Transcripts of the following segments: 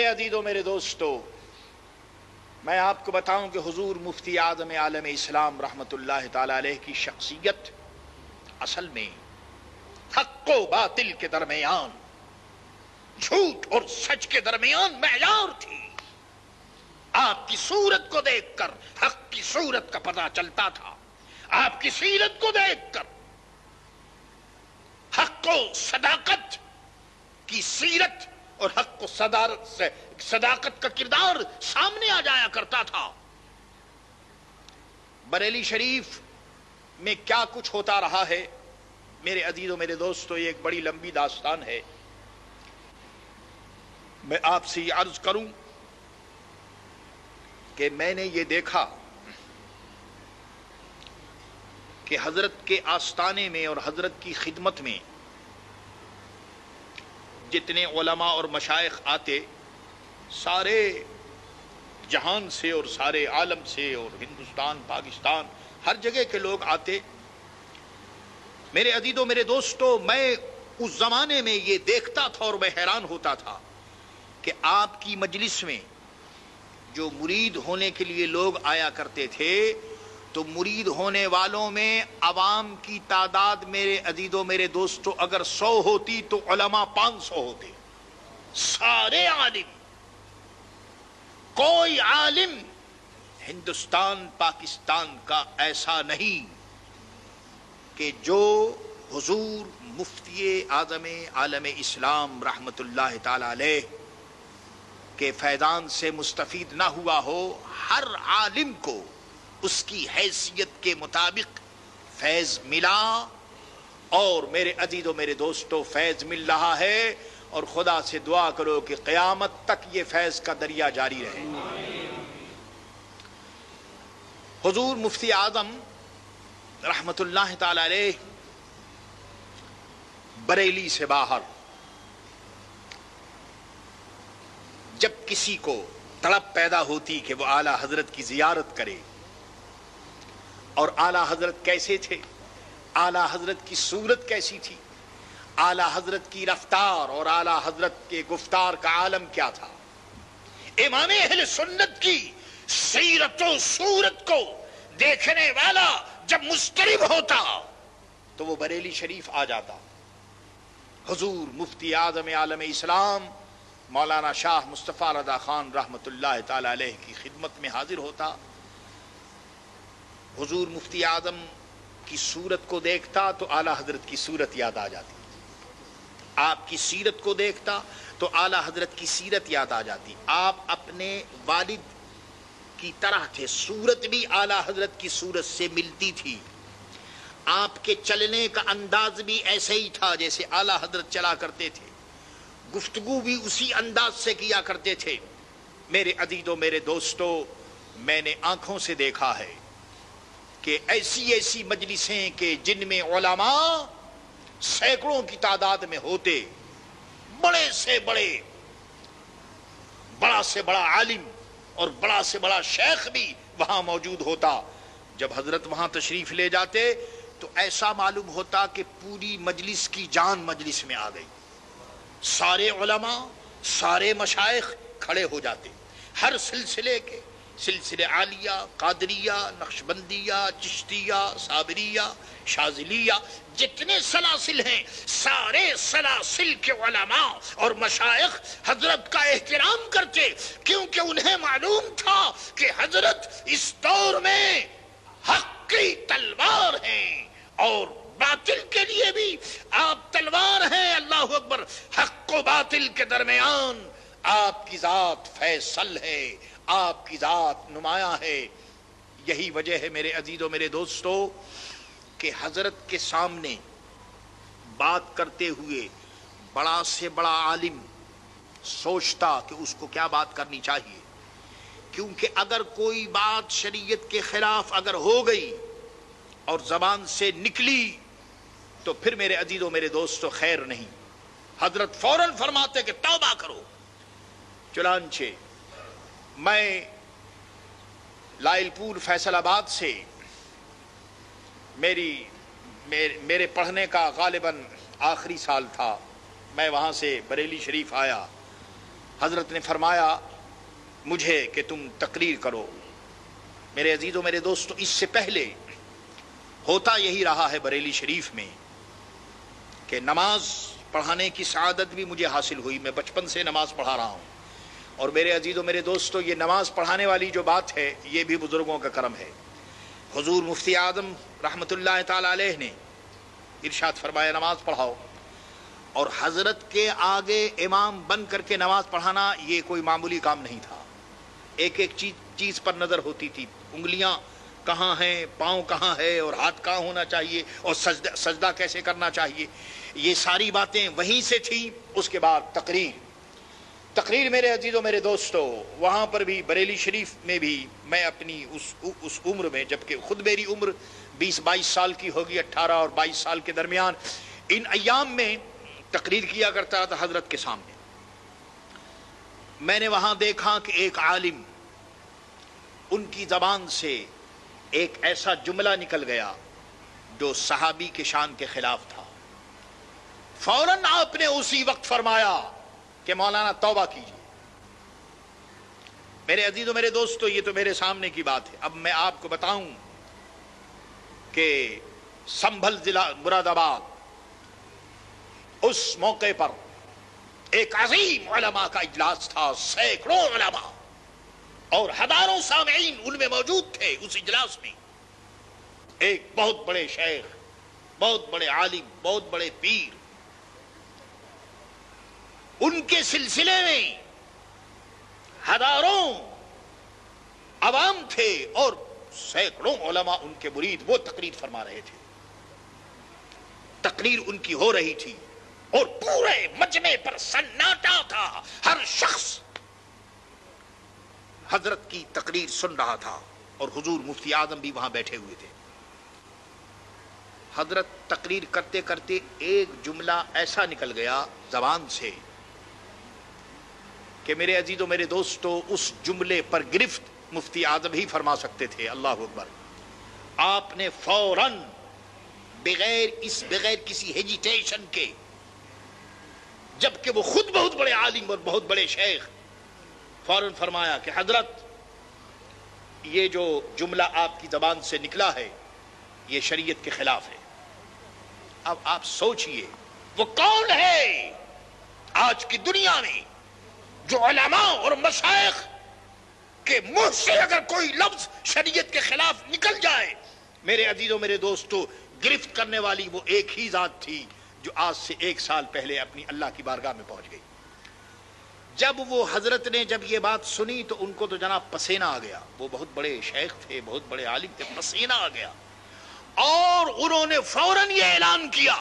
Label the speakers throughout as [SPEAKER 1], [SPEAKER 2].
[SPEAKER 1] میرے عزیزو میرے دوستو، میں آپ کو بتاؤں کہ حضور مفتی اعظم عالم اسلام رحمت اللہ تعالی علیہ کی شخصیت اصل میں حق و باطل کے درمیان، جھوٹ اور سچ کے درمیان معیار تھی۔ آپ کی صورت کو دیکھ کر حق کی صورت کا پتہ چلتا تھا، آپ کی سیرت کو دیکھ کر حق و صداقت کی سیرت اور حق و صداقت کا کردار سامنے آ جایا کرتا تھا۔ بریلی شریف میں کیا کچھ ہوتا رہا ہے میرے عزیزو میرے دوستو، یہ ایک بڑی لمبی داستان ہے۔ میں آپ سے یہ عرض کروں کہ میں نے یہ دیکھا کہ حضرت کے آستانے میں اور حضرت کی خدمت میں جتنے علماء اور مشائخ آتے، سارے جہان سے اور سارے عالم سے اور ہندوستان پاکستان ہر جگہ کے لوگ آتے۔ میرے عزیزو میرے دوستو، میں اس زمانے میں یہ دیکھتا تھا اور میں حیران ہوتا تھا کہ آپ کی مجلس میں جو مرید ہونے کے لیے لوگ آیا کرتے تھے، تو مرید ہونے والوں میں عوام کی تعداد میرے عزیزو میرے دوستو اگر 100 ہوتی تو علماء 500 ہوتے، سارے عالم۔ کوئی عالم ہندوستان پاکستان کا ایسا نہیں کہ جو حضور مفتی اعظم عالم اسلام رحمت اللہ تعالی علیہ کے فیضان سے مستفید نہ ہوا ہو۔ ہر عالم کو اس کی حیثیت کے مطابق فیض ملا، اور میرے عزیزو میرے دوستو فیض مل رہا ہے، اور خدا سے دعا کرو کہ قیامت تک یہ فیض کا دریا جاری رہے۔ حضور مفتی اعظم رحمت اللہ تعالی علیہ بریلی سے باہر جب کسی کو تڑپ پیدا ہوتی کہ وہ اعلیٰ حضرت کی زیارت کرے، اور اعلیٰ حضرت کیسے تھے، اعلیٰ حضرت کی صورت کیسی تھی، اعلیٰ حضرت کی رفتار اور اعلیٰ حضرت کے گفتار کا عالم کیا تھا، امام اہل سنت کی سیرت و صورت کو دیکھنے والا جب مضطرب ہوتا تو وہ بریلی شریف آ جاتا۔ حضور مفتی اعظم عالم اسلام مولانا شاہ مصطفیٰ رضا خان رحمت اللہ تعالی علیہ کی خدمت میں حاضر ہوتا۔ حضور مفتی اعظم کی صورت کو دیکھتا تو اعلیٰ حضرت کی صورت یاد آ جاتی، آپ کی سیرت کو دیکھتا تو اعلیٰ حضرت کی سیرت یاد آ جاتی۔ آپ اپنے والد کی طرح تھے، صورت بھی اعلیٰ حضرت کی صورت سے ملتی تھی، آپ کے چلنے کا انداز بھی ایسے ہی تھا جیسے اعلیٰ حضرت چلا کرتے تھے، گفتگو بھی اسی انداز سے کیا کرتے تھے۔ میرے عزیزو میرے دوستو، میں نے آنکھوں سے دیکھا ہے کہ ایسی ایسی مجلسیں کہ جن میں علماء سینکڑوں کی تعداد میں ہوتے، بڑے سے بڑے، بڑا سے بڑا عالم اور بڑا سے بڑا شیخ بھی وہاں موجود ہوتا۔ جب حضرت وہاں تشریف لے جاتے تو ایسا معلوم ہوتا کہ پوری مجلس کی جان مجلس میں آ گئی، سارے علماء سارے مشائخ کھڑے ہو جاتے، ہر سلسلے کے، سلسلے عالیہ، قادریہ، نقشبندیہ، چشتیہ، صابریہ، شاذلیہ، جتنے سلاسل ہیں سارے سلاسل کے علماء اور مشائخ حضرت کا احترام کرتے، کیونکہ انہیں معلوم تھا کہ حضرت اس دور میں حق کی تلوار ہیں اور باطل کے لیے بھی آپ تلوار ہیں۔ اللہ اکبر۔ حق و باطل کے درمیان آپ کی ذات فیصل ہے، آپ کی ذات نمایاں ہے۔ یہی وجہ ہے میرے عزیزو میرے دوستو کہ حضرت کے سامنے بات کرتے ہوئے بڑا سے بڑا عالم سوچتا کہ اس کو کیا بات کرنی چاہیے، کیونکہ اگر کوئی بات شریعت کے خلاف اگر ہو گئی اور زبان سے نکلی تو پھر میرے عزیزو میرے دوستو خیر نہیں۔ حضرت فوراً فرماتے کہ توبہ کرو۔ چنانچہ میں لائل پور فیصل آباد سے میرے پڑھنے کا غالباً آخری سال تھا، میں وہاں سے بریلی شریف آیا حضرت نے فرمایا مجھے کہ تم تقریر کرو۔ میرے عزیزوں میرے دوستو، اس سے پہلے ہوتا یہی رہا ہے بریلی شریف میں کہ نماز پڑھانے کی سعادت بھی مجھے حاصل ہوئی، میں بچپن سے نماز پڑھا رہا ہوں، اور میرے عزیزوں میرے دوستو یہ نماز پڑھانے والی جو بات ہے یہ بھی بزرگوں کا کرم ہے۔ حضور مفتی اعظم رحمۃ اللہ تعالی علیہ نے ارشاد فرمایا نماز پڑھاؤ، اور حضرت کے آگے امام بن کر کے نماز پڑھانا یہ کوئی معمولی کام نہیں تھا، ایک ایک چیز پر نظر ہوتی تھی، انگلیاں کہاں ہیں، پاؤں کہاں ہے، اور ہاتھ کہاں ہونا چاہیے، اور سجدہ کیسے کرنا چاہیے، یہ ساری باتیں وہیں سے تھیں۔ اس کے بعد تقریر میرے عزیزوں میرے دوستو، وہاں پر بھی بریلی شریف میں بھی میں اپنی اس عمر میں، جبکہ خود میری عمر 20-22 سال کی ہوگی، 18 اور 22 سال کے درمیان، ان ایام میں تقریر کیا کرتا تھا حضرت کے سامنے۔ میں نے وہاں دیکھا کہ ایک عالم، ان کی زبان سے ایک ایسا جملہ نکل گیا جو صحابی کے شان کے خلاف تھا۔ فوراً آپ نے اسی وقت فرمایا کہ مولانا توبہ کیجیے۔ میرے عزیزوں میرے دوستو، یہ تو میرے سامنے کی بات ہے۔ اب میں آپ کو بتاؤں کہ سنبھل ضلع مراد آباد اس موقع پر ایک عظیم علماء کا اجلاس تھا، سینکڑوں علماء اور ہزاروں سامعین ان میں موجود تھے۔ اس اجلاس میں ایک بہت بڑے شیخ، بہت بڑے عالم، بہت بڑے پیر، ان کے سلسلے میں ہزاروں عوام تھے اور سینکڑوں علماء ان کے مرید، وہ تقریر فرما رہے تھے، تقریر ان کی ہو رہی تھی، اور پورے مجمع پر سناٹا تھا، ہر شخص حضرت کی تقریر سن رہا تھا، اور حضور مفتی اعظم بھی وہاں بیٹھے ہوئے تھے۔ حضرت تقریر کرتے کرتے ایک جملہ ایسا نکل گیا زبان سے کہ میرے عزیزوں میرے دوستو، اس جملے پر گرفت مفتی اعظم ہی فرما سکتے تھے۔ اللہ اکبر! آپ نے فوراً بغیر کسی ہیجیٹیشن کے، جبکہ وہ خود بہت بڑے عالم اور بہت بڑے شیخ، فوراً فرمایا کہ حضرت یہ جو جملہ آپ کی زبان سے نکلا ہے یہ شریعت کے خلاف ہے۔ اب آپ سوچئے وہ کون ہے آج کی دنیا میں جو علماء اور مشائخ کے منہ سے اگر کوئی لفظ شریعت کے خلاف نکل جائے، میرے عزیزوں میرے دوستو، گرفت کرنے والی وہ ایک ہی ذات تھی جو آج سے 1 سال پہلے اپنی اللہ کی بارگاہ میں پہنچ گئی۔ جب وہ حضرت نے جب یہ بات سنی تو ان کو تو جناب پسینہ آ گیا، وہ بہت بڑے شیخ تھے، بہت بڑے عالم تھے، پسینہ آ گیا، اور انہوں نے فوراً یہ اعلان کیا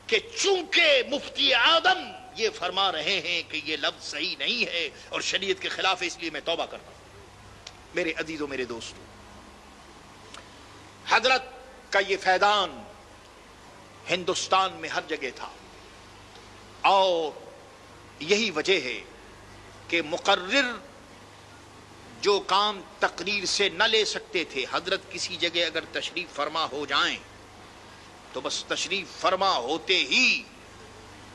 [SPEAKER 1] کہ چونکہ مفتی اعظم یہ فرما رہے ہیں کہ یہ لفظ صحیح نہیں ہے اور شریعت کے خلاف ہے، اس لیے میں توبہ کرتا ہوں۔ میرے عزیزوں میرے دوستو، حضرت کا یہ فیضان ہندوستان میں ہر جگہ تھا، اور یہی وجہ ہے کہ مقرر جو کام تقریر سے نہ لے سکتے تھے، حضرت کسی جگہ اگر تشریف فرما ہو جائیں تو بس تشریف فرما ہوتے ہی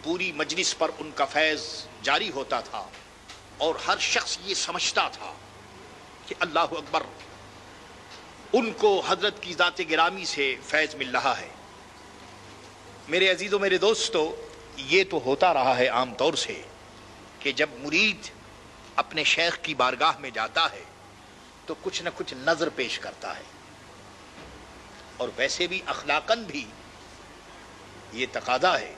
[SPEAKER 1] پوری مجلس پر ان کا فیض جاری ہوتا تھا، اور ہر شخص یہ سمجھتا تھا کہ اللہ اکبر، ان کو حضرت کی ذات گرامی سے فیض مل رہا ہے۔ میرے عزیزوں میرے دوستو، یہ تو ہوتا رہا ہے عام طور سے کہ جب مرید اپنے شیخ کی بارگاہ میں جاتا ہے تو کچھ نہ کچھ نظر پیش کرتا ہے، اور ویسے بھی اخلاقاً بھی یہ تقاضا ہے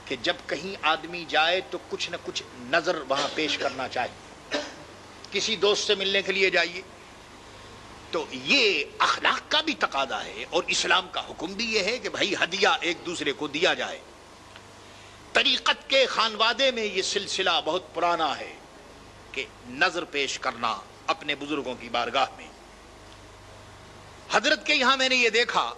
[SPEAKER 1] کہ جب کہیں آدمی جائے تو کچھ نہ کچھ نظر وہاں پیش کرنا چاہیے۔ کسی دوست سے ملنے کے لیے جائیے تو یہ اخلاق کا بھی تقاضا ہے، اور اسلام کا حکم بھی یہ ہے کہ بھائی ہدیہ ایک دوسرے کو دیا جائے۔ طریقت کے خانوادے میں یہ سلسلہ بہت پرانا ہے کہ نظر پیش کرنا اپنے بزرگوں کی بارگاہ میں۔ حضرت کے یہاں میں نے یہ دیکھا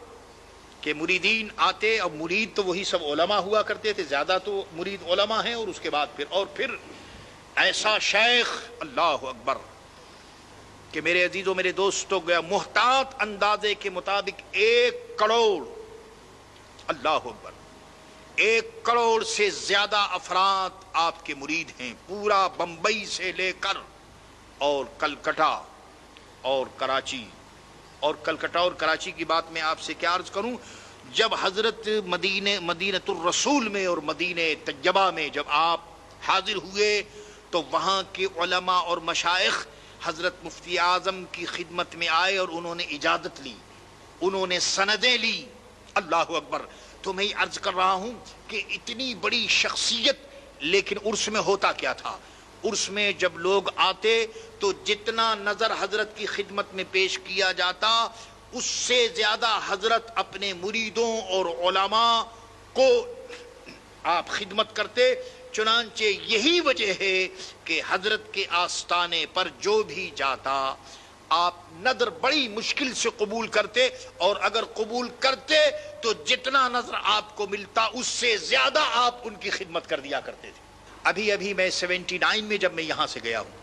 [SPEAKER 1] کہ مریدین آتے، اور مرید تو وہی سب علماء ہوا کرتے تھے، زیادہ تو مرید علماء ہیں، اور اس کے بعد پھر ایسا شیخ، اللہ اکبر، کہ میرے عزیزوں میرے دوستوں، گیا محتاط اندازے کے مطابق 1 کروڑ، اللہ اکبر، 1 کروڑ سے زیادہ افراد آپ کے مرید ہیں، پورا بمبئی سے لے کر اور کلکتہ اور کراچی، اور کلکتہ اور کراچی کی بات میں آپ سے کیا عرض کروں، جب حضرت مدینہ الرسول میں اور مدینہ طیبہ میں جب آپ حاضر ہوئے تو وہاں کے علماء اور مشائخ حضرت مفتی اعظم کی خدمت میں آئے اور انہوں نے اجازت لی، انہوں نے سندیں لی۔ اللہ اکبر۔ تو میں عرض کر رہا ہوں کہ اتنی بڑی شخصیت، لیکن عرس میں ہوتا کیا تھا؟ عرس میں جب لوگ آتے تو جتنا نظر حضرت کی خدمت میں پیش کیا جاتا اس سے زیادہ حضرت اپنے مریدوں اور علماء کو آپ خدمت کرتے۔ چنانچہ یہی وجہ ہے کہ حضرت کے آستانے پر جو بھی جاتا آپ نظر بڑی مشکل سے قبول کرتے، اور اگر قبول کرتے تو جتنا نظر آپ کو ملتا اس سے زیادہ آپ ان کی خدمت کر دیا کرتے تھے۔ ابھی میں 79 میں جب میں یہاں سے گیا ہوں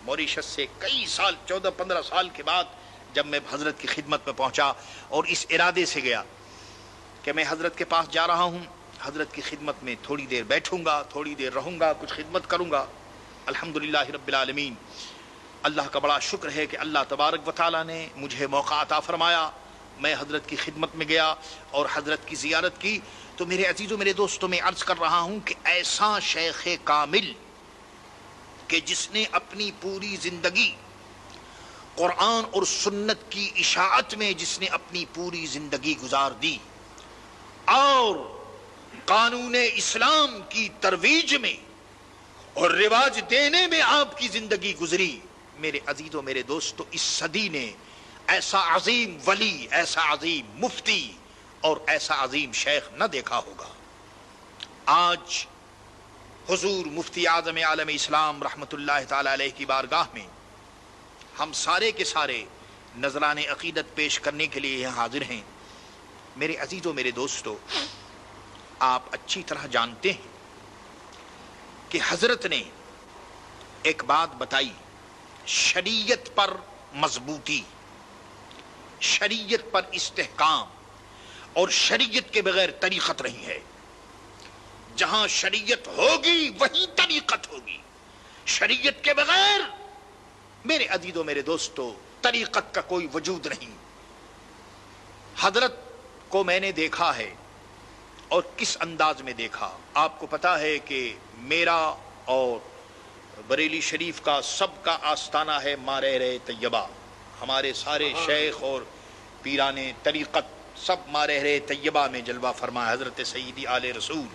[SPEAKER 1] موریشس سے، کئی سال 14-15 سال کے بعد جب میں حضرت کی خدمت میں پہنچا، اور اس ارادے سے گیا کہ میں حضرت کے پاس جا رہا ہوں، حضرت کی خدمت میں تھوڑی دیر بیٹھوں گا، تھوڑی دیر رہوں گا، کچھ خدمت کروں گا۔ الحمدللہ رب العالمین، اللہ کا بڑا شکر ہے کہ اللہ تبارک و تعالیٰ نے مجھے موقع عطا فرمایا، میں حضرت کی خدمت میں گیا اور حضرت کی زیارت کی۔ تو میرے عزیزوں، میرے دوستوں، میں عرض کر رہا ہوں کہ ایسا شیخ کامل کہ جس نے اپنی پوری زندگی قرآن اور سنت کی اشاعت میں جس نے اپنی پوری زندگی گزار دی، اور قانون اسلام کی ترویج میں اور رواج دینے میں آپ کی زندگی گزری، میرے عزیزوں، میرے دوستو، اس صدی نے ایسا عظیم ولی، ایسا عظیم مفتی اور ایسا عظیم شیخ نہ دیکھا ہوگا۔ آج حضور مفتی اعظم عالم اسلام رحمت اللہ تعالی علیہ کی بارگاہ میں ہم سارے کے سارے نذران عقیدت پیش کرنے کے لیے یہاں حاضر ہیں۔ میرے عزیزوں، میرے دوستو، آپ اچھی طرح جانتے ہیں کہ حضرت نے ایک بات بتائی، شریعت پر مضبوطی، شریعت پر استحکام، اور شریعت کے بغیر طریقت نہیں ہے۔ جہاں شریعت ہوگی وہیں طریقت ہوگی، شریعت کے بغیر میرے عزیزوں، میرے دوستو، طریقت کا کوئی وجود نہیں۔ حضرت کو میں نے دیکھا ہے، اور کس انداز میں دیکھا، آپ کو پتا ہے کہ میرا اور بریلی شریف کا سب کا آستانہ ہے مارے طیبہ، ہمارے سارے شیخ اور پیران طریقت سب مارے طیبہ میں جلوہ فرما، حضرت سیدی آل رسول،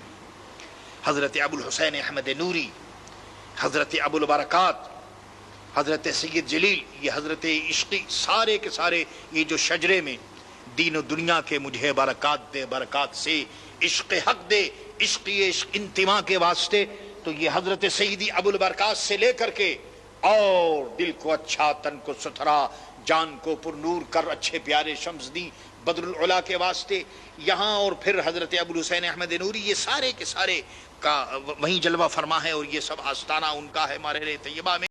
[SPEAKER 1] حضرت ابو الحسین احمد نوری، حضرت ابو البرکات، حضرت سید جلیل، یہ حضرت عشقی، سارے کے سارے یہ جو شجرے میں دین و دنیا کے مجھے برکات دے، برکات سے عشق حق دے، عشق انتماء کے واسطے، تو یہ حضرت سیدی ابو البرکات سے لے کر کے اور دل کو اچھا، تن کو ستھرا، جان کو پر نور کر اچھے پیارے شمس دی بدر العلا کے واسطے یہاں، اور پھر حضرت ابو الحسین احمد نوری، یہ سارے کے سارے کا وہیں جلوہ فرما ہے، اور یہ سب آستانہ ان کا ہے مارے طیبہ میں۔